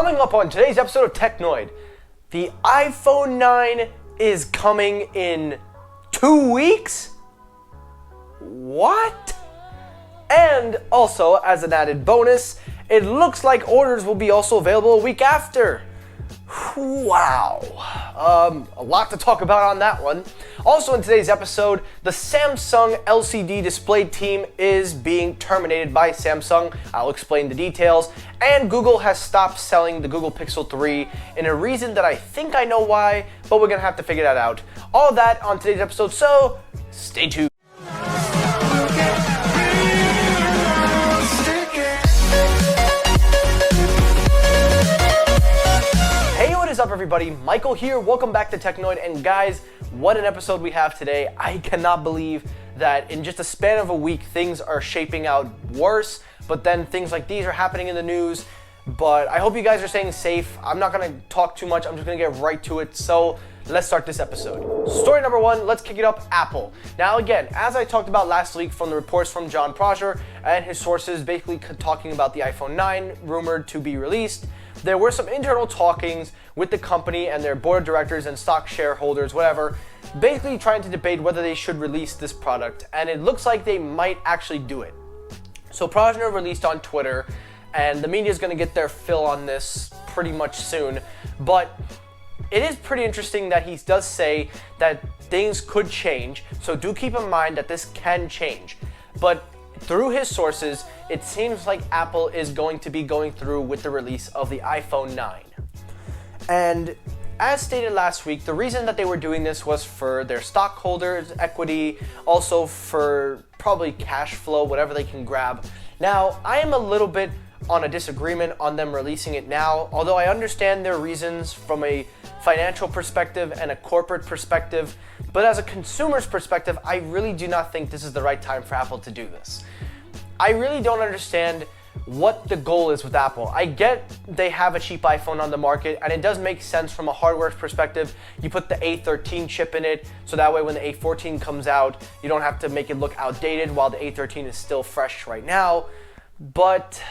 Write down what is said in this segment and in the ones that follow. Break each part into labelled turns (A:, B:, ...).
A: Coming up on today's episode of Technoid, the iPhone 9 is coming in 2 weeks? What? And also, as an added bonus, it looks like orders will be also available a week after. Wow. A lot to talk about on that one. Also in today's episode, the Samsung LCD display team is being terminated by Samsung. I'll explain the details. And Google has stopped selling the Google Pixel 3 in a reason that I think I know why, but we're gonna have to figure that out. All that on today's episode, so stay tuned. What is up, everybody? Michael here. Welcome back to Technoid, and guys, what an episode we have today. I cannot believe that in just a span of a week things are shaping out worse, but then things like these are happening in the news. But I hope you guys are staying safe. I'm not going to talk too much. I'm just going to get right to it. So let's start this episode. Story number one, let's kick it up, Apple. Now again, as I talked about last week from the reports from John Prosser and his sources basically talking about the iPhone 9 rumored to be released, there were some internal talkings with the company and their board of directors and stock shareholders, whatever, basically trying to debate whether they should release this product, and it looks like they might actually do it. So Prosser released on Twitter, and the media is going to get their fill on this pretty much soon, but it is pretty interesting that he does say that things could change, so do keep in mind that this can change. But through his sources, it seems like Apple is going to be going through with the release of the iPhone 9. And as stated last week, the reason that they were doing this was for their stockholders' equity, also for probably cash flow, whatever they can grab. Now, I am a little bit on a disagreement on them releasing it now, although I understand their reasons from a financial perspective and a corporate perspective, but as a consumer's perspective, I really do not think this is the right time for Apple to do this. I really don't understand what the goal is with Apple. I get they have a cheap iPhone on the market, and it does make sense from a hardware perspective. You put the A13 chip in it, so that way when the A14 comes out, you don't have to make it look outdated while the A13 is still fresh right now. But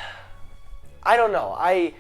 A: I don't know. I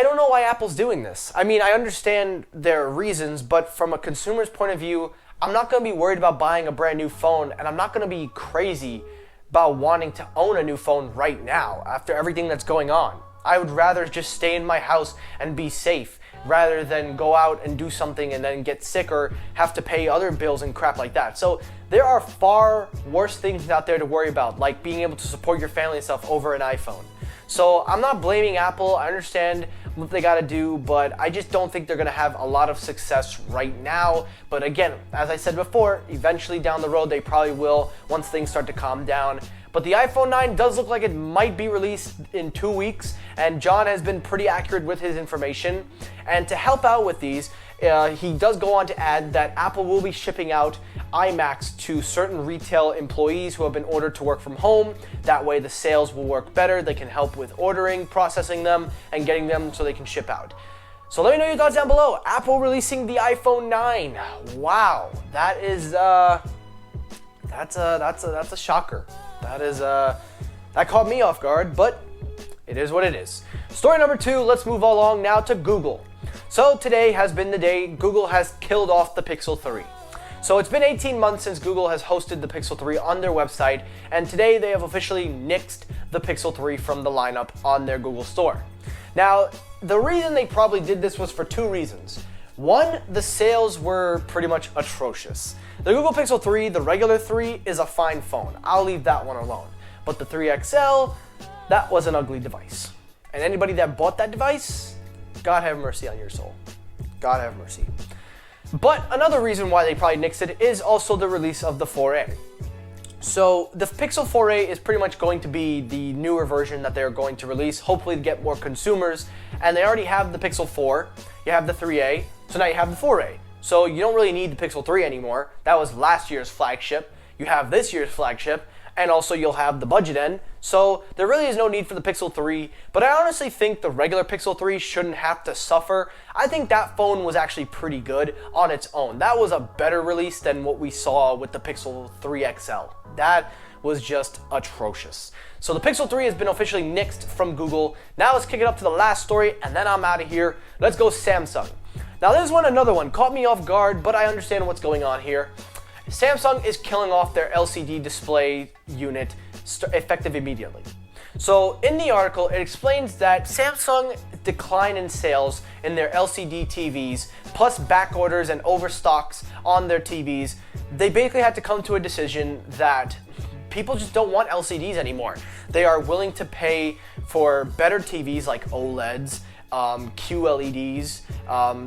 A: don't know why Apple's doing this. I mean, I understand their reasons, but from a consumer's point of view, I'm not going to be worried about buying a brand new phone, and I'm not going to be crazy about wanting to own a new phone right now after everything that's going on. I would rather just stay in my house and be safe rather than go out and do something and then get sick or have to pay other bills and crap like that. So there are far worse things out there to worry about, like being able to support your family and stuff over an iPhone. So I'm not blaming Apple. I understand what they got to do, but I just don't think they're going to have a lot of success right now. But again, as I said before, eventually down the road they probably will once things start to calm down. But the iPhone 9 does look like it might be released in 2 weeks, and John has been pretty accurate with his information. And to help out with these, he does go on to add that Apple will be shipping out iMacs to certain retail employees who have been ordered to work from home. That way the sales will work better. They can help with ordering, processing them, and getting them so they can ship out. So let me know your thoughts down below. Apple releasing the iPhone 9. Wow, that is that's a shocker. That caught me off guard, but it is what it is. Story number two, let's move along now to Google. So today has been the day Google has killed off the Pixel 3. So it's been 18 months since Google has hosted the Pixel 3 on their website, and today they have officially nixed the Pixel 3 from the lineup on their Google store. Now, the reason they probably did this was for two reasons. One, the sales were pretty much atrocious. The Google Pixel 3, the regular 3, is a fine phone. I'll leave that one alone. But the 3XL, that was an ugly device. And anybody that bought that device, God have mercy on your soul. God have mercy. But another reason why they probably nixed it is also the release of the 4A. So the Pixel 4a is pretty much going to be the newer version that they're going to release, hopefully to get more consumers. And they already have the Pixel 4, you have the 3a, so now you have the 4a. So you don't really need the Pixel 3 anymore. That was last year's flagship. You have this year's flagship, and also you'll have the budget end. So there really is no need for the Pixel 3, but I honestly think the regular Pixel 3 shouldn't have to suffer. I think that phone was actually pretty good on its own. That was a better release than what we saw with the Pixel 3 XL. That was just atrocious. So the Pixel 3 has been officially nixed from Google. Now let's kick it up to the last story, and then I'm out of here. Let's go Samsung. Now this one, another one, caught me off guard, but I understand what's going on here. Samsung is killing off their LCD display unit effective immediately. So in the article, it explains that Samsung decline in sales in their LCD TVs, plus back orders and overstocks on their TVs. They basically had to come to a decision that people just don't want LCDs anymore. They are willing to pay for better TVs like OLEDs, QLEDs,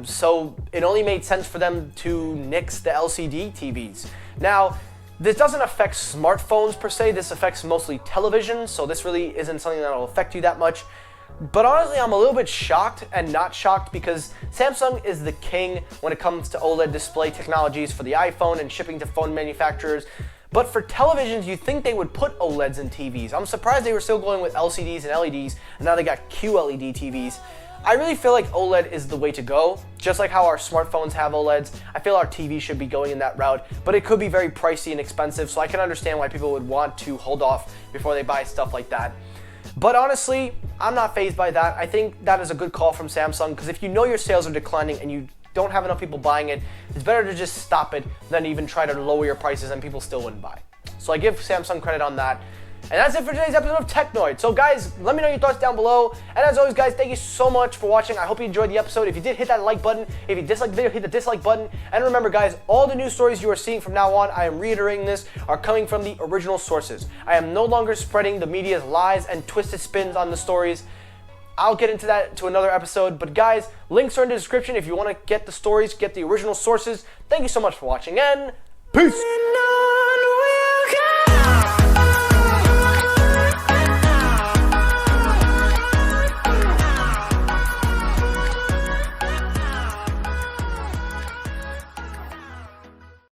A: so it only made sense for them to nix the LCD TVs. Now, this doesn't affect smartphones per se, this affects mostly television, so this really isn't something that will affect you that much. But honestly, I'm a little bit shocked and not shocked because Samsung is the king when it comes to OLED display technologies for the iPhone and shipping to phone manufacturers. But for televisions, you'd think they would put OLEDs in TVs. I'm surprised they were still going with LCDs and LEDs, and now they got QLED TVs. I really feel like OLED is the way to go. Just like how our smartphones have OLEDs, I feel our TV should be going in that route, but it could be very pricey and expensive, so I can understand why people would want to hold off before they buy stuff like that. But honestly, I'm not fazed by that. I think that is a good call from Samsung, because if you know your sales are declining and you don't have enough people buying it, it's better to just stop it than even try to lower your prices and people still wouldn't buy. So I give Samsung credit on that. And that's it for today's episode of Technoid. So guys, let me know your thoughts down below. And as always guys, thank you so much for watching. I hope you enjoyed the episode. If you did, hit that like button. If you disliked the video, hit the dislike button. And remember guys, all the news stories you are seeing from now on, I am reiterating this, are coming from the original sources. I am no longer spreading the media's lies and twisted spins on the stories. I'll get into that to another episode. But guys, links are in the description if you want to get the stories, get the original sources. Thank you so much for watching and peace!